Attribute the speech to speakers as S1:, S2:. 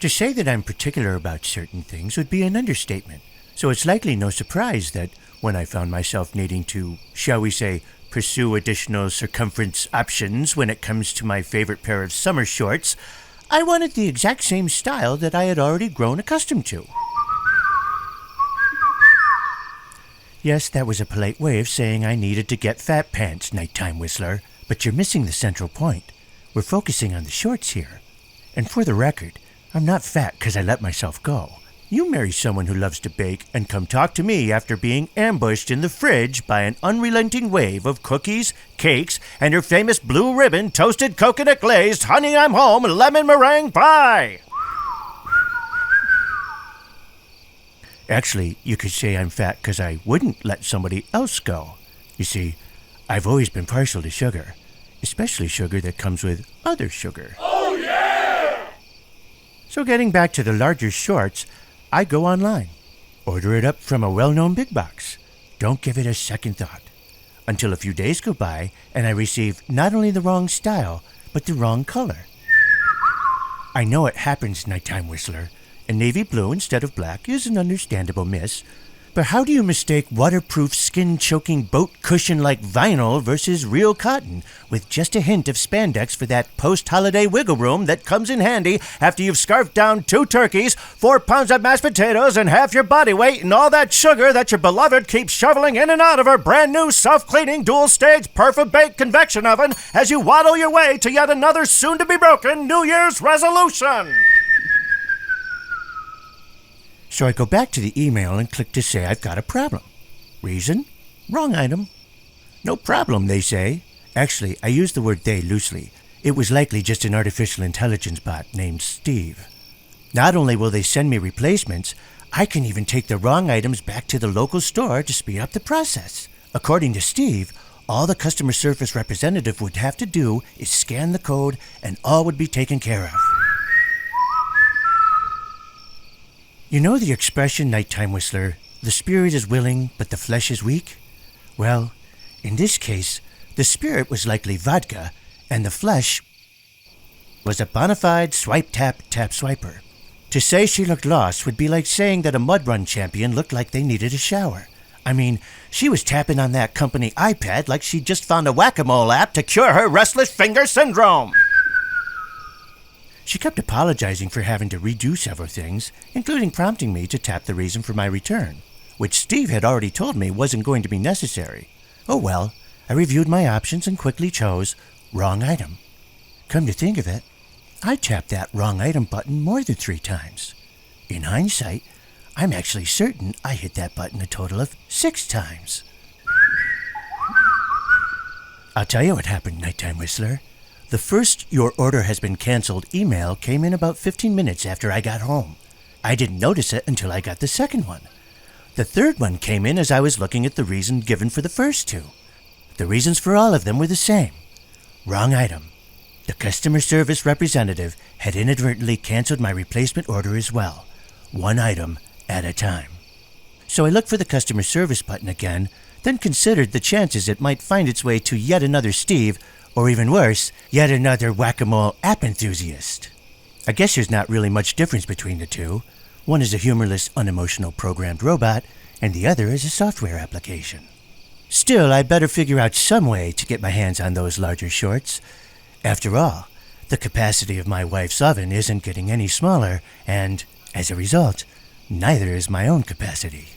S1: To say that I'm particular about certain things would be an understatement, so it's likely no surprise that when I found myself needing to, shall we say, pursue additional circumference options when it comes to my favorite pair of summer shorts, I wanted the exact same style that I had already grown accustomed to. Yes, that was a polite way of saying I needed to get fat pants, Nighttime Whistler, but you're missing the central point. We're focusing on the shorts here. And for the record, I'm not fat because I let myself go. You marry someone who loves to bake and come talk to me after being ambushed in the fridge by an unrelenting wave of cookies, cakes, and your famous blue ribbon toasted coconut glazed honey I'm home lemon meringue pie. Actually, you could say I'm fat because I wouldn't let somebody else go. You see, I've always been partial to sugar, especially sugar that comes with other sugar.
S2: Oh, yeah!
S1: So getting back to the larger shorts, I go online, order it up from a well-known big box. Don't give it a second thought. Until a few days go by and I receive not only the wrong style, but the wrong color. I know it happens, Nighttime Whistler, and navy blue instead of black is an understandable miss, but how do you mistake waterproof, skin-choking boat cushion-like vinyl versus real cotton, with just a hint of spandex for that post-holiday wiggle room that comes in handy after you've scarfed down 2 turkeys, 4 pounds of mashed potatoes, and half your body weight in all that sugar that your beloved keeps shoveling in and out of her brand-new self-cleaning, dual-stage, perfect-baked convection oven as you waddle your way to yet another soon-to-be-broken New Year's resolution? So I go back to the email and click to say I've got a problem. Reason? Wrong item. No problem, they say. Actually, I use the word they loosely. It was likely just an artificial intelligence bot named Steve. Not only will they send me replacements, I can even take the wrong items back to the local store to speed up the process. According to Steve, all the customer service representative would have to do is scan the code and all would be taken care of. You know the expression, Nighttime Whistler, the spirit is willing, but the flesh is weak? Well, in this case, the spirit was likely vodka, and the flesh was a bona fide swipe-tap-tap-swiper. To say she looked lost would be like saying that a mud run champion looked like they needed a shower. I mean, she was tapping on that company iPad like she just found a whack-a-mole app to cure her restless finger syndrome. She kept apologizing for having to redo several things, including prompting me to tap the reason for my return, which Steve had already told me wasn't going to be necessary. Oh well, I reviewed my options and quickly chose wrong item. Come to think of it, I tapped that wrong item button more than 3 times. In hindsight, I'm actually certain I hit that button a total of 6 times. I'll tell you what happened, Nighttime Whistler. The first "Your order has been canceled" email came in about 15 minutes after I got home. I didn't notice it until I got the second one. The third one came in as I was looking at the reason given for the first 2. The reasons for all of them were the same. Wrong item. The customer service representative had inadvertently canceled my replacement order as well, 1 item at a time. So I looked for the customer service button again, then considered the chances it might find its way to yet another Steve, or even worse, yet another whack-a-mole app enthusiast. I guess there's not really much difference between the two. One is a humorless, unemotional programmed robot, and the other is a software application. Still, I better figure out some way to get my hands on those larger shorts. After all, the capacity of my wife's oven isn't getting any smaller, and, as a result, neither is my own capacity.